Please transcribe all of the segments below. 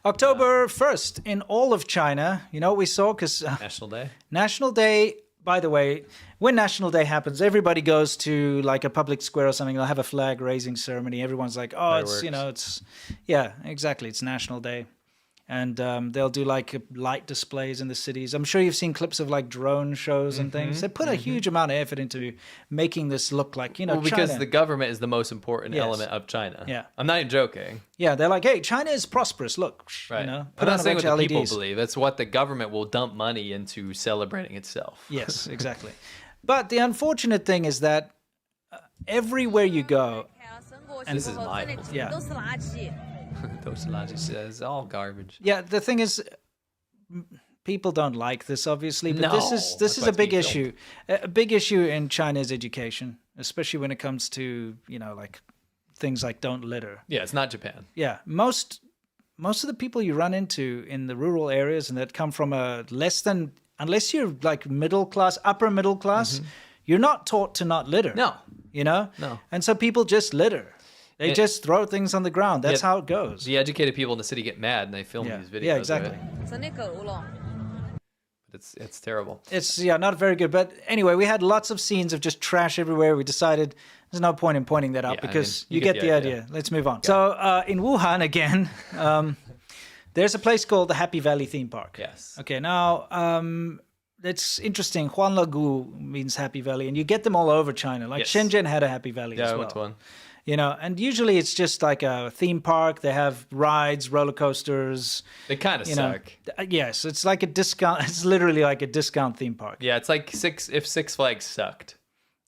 October 1st in all of China. You know what we saw? Because National Day. National Day, by the way, when National Day happens, everybody goes to like a public square or something. They'll have a flag raising ceremony. Everyone's like, oh, Fireworks. yeah, exactly. It's National Day. And they'll do like light displays in the cities. I'm sure you've seen clips of like drone shows and things. They put a huge amount of effort into making this look like, well, because China. the government is the most important Yes. element of China. Yeah. I'm not even joking. Yeah, they're like, hey, China is prosperous. Look, Right. put I'm on not a saying bunch what of the people LEDs. believe. It's what the government will dump money into celebrating itself. Yes, exactly. But the unfortunate thing is that everywhere you go, This is my fault. yeah, Those logics is all garbage. yeah. The thing is, people don't like this, obviously, but No, this that's is why a it's big being issue. A big issue in China's education, especially when it comes to like things like don't litter. Yeah, it's not Japan. Yeah, most of the people you run into in the rural areas and that come from unless you're like middle class, upper middle class, you're not taught to not litter. No. No. And so people just litter. They just throw things on the ground. That's how it goes. The educated people in the city get mad and they film these videos. Yeah, exactly. But it's terrible. It's not very good. But anyway, we had lots of scenes of just trash everywhere. We decided there's no point in pointing that out Yeah, because I mean, you get the idea. Let's move on. So in Wuhan again, there's a place called the Happy Valley theme park. Yes. Okay, now it's interesting. Huanlagu means Happy Valley, and you get them all over China. Like Yes. Shenzhen had a Happy Valley Yeah, as I well. went to one. And usually it's just like a theme park. They have rides, roller coasters. They kind of suck. Yes, it's like a discount. It's literally like a discount theme park. Yeah, it's like if Six Flags sucked.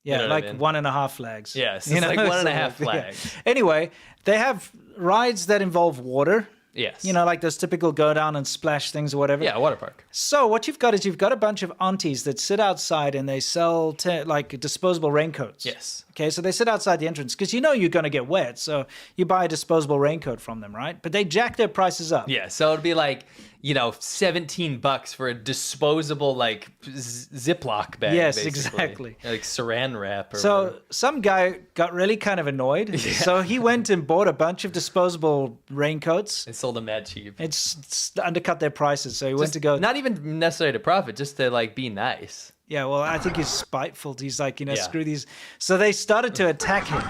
Yeah, You know what like I mean? 1.5 flags. Yes, it's like 1.5 So, flags. Anyway, they have rides that involve water. Yes. Like those typical go down and splash things or whatever. Yeah, water park. So what you've got is you've got a bunch of aunties that sit outside and they sell like disposable raincoats. Yes. Okay, so they sit outside the entrance because you're going to get wet. So you buy a disposable raincoat from them, right? But they jack their prices up. Yeah, so it'd be like, $17 for a disposable like Ziploc bag. Yes, basically. exactly. Like saran wrap. Or So whatever. some guy got really kind of annoyed. So he went and bought a bunch of disposable raincoats. They sold them mad cheap. It's undercut their prices. So he went to go. Not even necessarily to profit, just to like be nice. Yeah, well, I think he's spiteful. He's like, Yeah. screw these. So they started to attack him.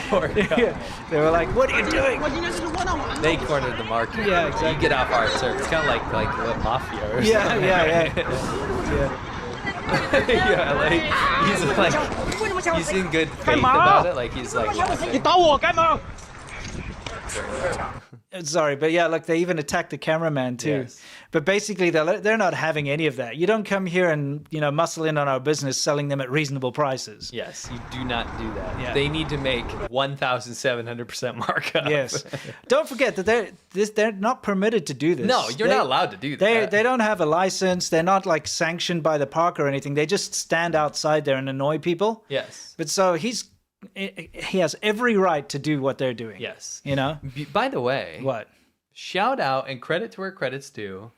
Poor guy. Yeah. They were like, what are you doing? They cornered the market. Yeah, exactly. You get off our turf. It's kind of like what, mafia or something. Yeah. Yeah, he's in good faith about it. Like he's like, Sorry, but yeah, look, they even attacked the cameraman too. Yes. But basically, they're not having any of that. You don't come here and muscle in on our business, selling them at reasonable prices. yes, you do not do that. Yeah. They need to make 1,700% markup. Yes. Don't forget that they're not permitted to do this. No, you're not allowed to do that. They don't have a license. They're not like sanctioned by the park or anything. They just stand outside there and annoy people. Yes. But so he has every right to do what they're doing. Yes. By the way, what? Shout out and credit to where credit's due.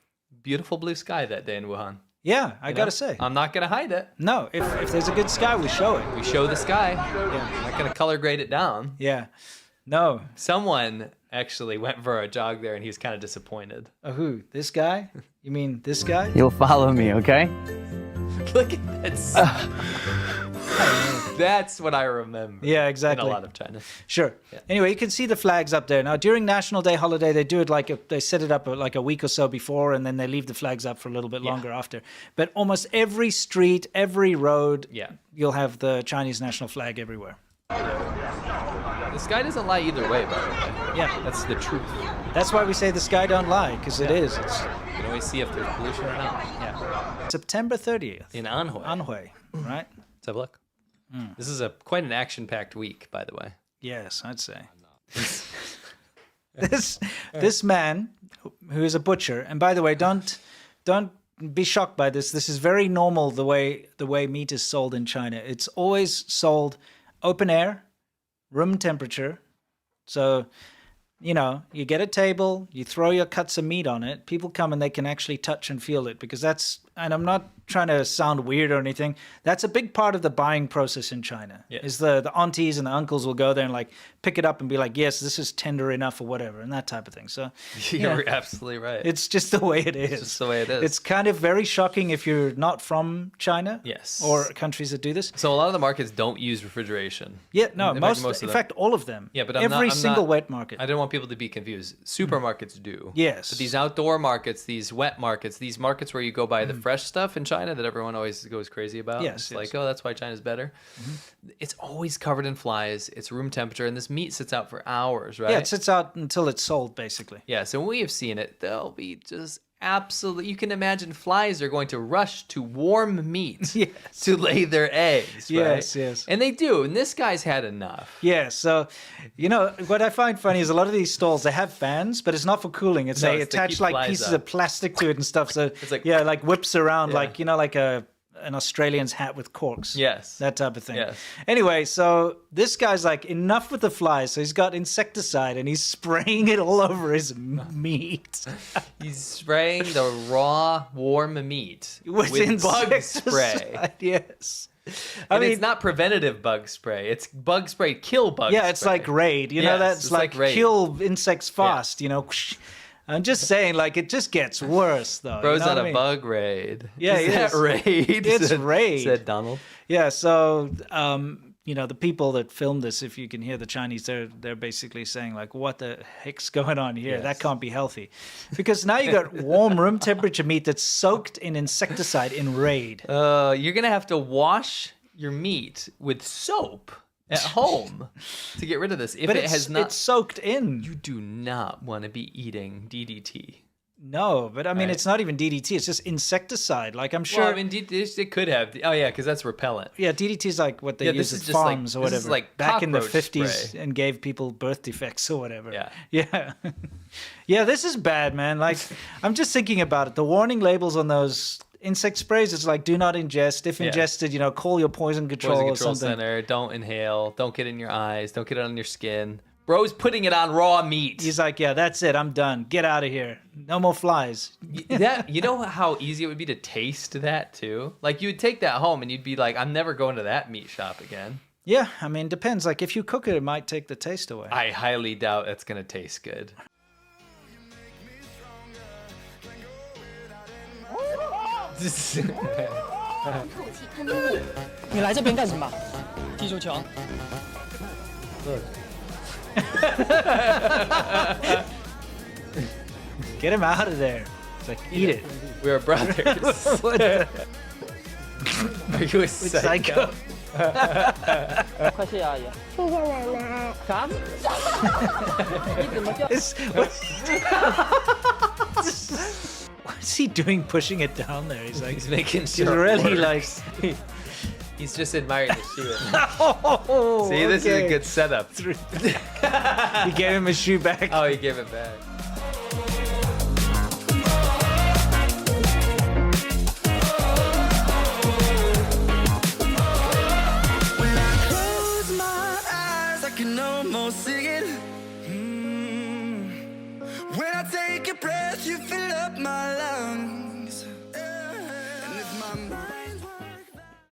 Beautiful blue sky that day in Wuhan. Yeah, I gotta know? say. I'm not gonna hide it. No, if there's a good sky, we show it. We show the sky. Yeah. I'm not gonna color grade it down. Yeah. No. Someone actually went for a jog there and he was kind of disappointed. Who? This guy? You mean this guy? You'll follow me, okay? Look at that. That's what I remember. Yeah, exactly. In a lot of China. Sure. Yeah. Anyway, you can see the flags up there. Now, during National Day holiday, they do it they set it up like a week or so before, and then they leave the flags up for a little bit longer after. But almost every street, every road, you'll have the Chinese national flag everywhere. The sky doesn't lie either way, by the way. Yeah. That's the truth. That's why we say the sky don't lie, because it is. You can always see if there's pollution or not. Yeah. September 30th. In Anhui. Anhui, right? Let's have a look. This is quite an action-packed week, by the way. Yes, I'd say. This man, who is a butcher, and by the way, don't be shocked by this. This is very normal the way meat is sold in China. It's always sold open air, room temperature. So, you get a table, you throw your cuts of meat on it. People come and they can actually touch and feel it because that's and I'm not trying to sound weird or anything, that's a big part of the buying process in China. Yes. Is the aunties and the uncles will go there and like pick it up and be like, yes, this is tender enough or whatever, and that type of thing. So You're absolutely right. it's just the way it is. It's just the way it is. It's kind of very shocking if you're not from China. Yes. Or countries that do this. So a lot of the markets don't use refrigeration. Yeah, no, In most of in them. fact, all of them. Yeah, but every I'm single not- wet market. I don't want people to be confused. Supermarkets do. Yes. But these outdoor markets, these wet markets, these markets where you go buy the fresh stuff in China that everyone always goes crazy about. Yes, It's yes. like, oh, that's why China's better. It's always covered in flies. It's room temperature, and this meat sits out for hours, right? Yeah, it sits out until it's sold, basically. Yeah, so when we have seen it, they'll be just absolutely. You can imagine flies are going to rush to warm meat Yes. to lay their eggs, right? Yes, yes. And they do, and this guy's had enough. Yeah, so, what I find funny is a lot of these stalls, they have fans, but it's not for cooling. It's No, they it's to attach keep like flies pieces out. of plastic to it and stuff. So, It's like- like whips around Yeah. like, like an Australian's hat with corks. Yes. That type of thing. Yes. Anyway, so this guy's like, enough with the flies. So he's got insecticide and he's spraying it all over his meat. He's spraying the raw, warm meat With with bug spray. insecticide, yes. And it's not preventative bug spray. It's bug spray, kill bug Yeah, spray. it's like raid. Yes, That's it's like, raid. kill insects fast, I'm just saying, like, it just gets worse, though. Bro's you know on what I a mean? bug raid. Yeah, is it that is. raid? It's said, raid. Said Donald. Yeah, so, the people that filmed this, if you can hear the Chinese, they're basically saying, like, what the heck's going on here? Yes. That can't be healthy. Because now you got warm room temperature meat that's soaked in insecticide in raid. You're going to have to wash your meat with soap at home to get rid of this. If But it has not, it's soaked in. you do not want to be eating DDT. No, but I mean, Right. it's not even DDT. It's just insecticide. Like, I'm sure. Well, I mean, it could have. Oh, yeah, because that's repellent. Yeah, DDT is like what they Yeah, use this at is just like- farms or this whatever. is like back in the cockroach 50s spray. and gave people birth defects or whatever. Yeah. Yeah. Yeah, this is bad, man. Like, I'm just thinking about it. The warning labels on those insect sprays, it's like, do not ingest. If Yeah. ingested, call your poison control, Poison or control something. center. Don't inhale. Don't get it in your eyes. Don't get it on your skin. Bro's putting it on raw meat. He's like, yeah, that's it. I'm done. Get out of here. No more flies. You know how easy it would be to taste that too? Like you would take that home and you'd be like, I'm never going to that meat shop again. Yeah, I mean, depends. Like, if you cook it, it might take the taste away. I highly doubt it's gonna taste good. 你来这边干什么？踢足球。 Get him out of there. It's like, eat it. We're brothers. What the- Are you a psycho? Psycho. 快谢谢阿姨。谢谢奶奶。啥？你怎么叫？ Is, what's he doing pushing it down there? He's like, He's making he's sure. it really works. like, He's just admiring the shoe. oh, See, this is a okay. good setup. He gave him his shoe back. Oh, he gave it back. Close my eyes, I can almost see it. When I take a breath, you fill up my life.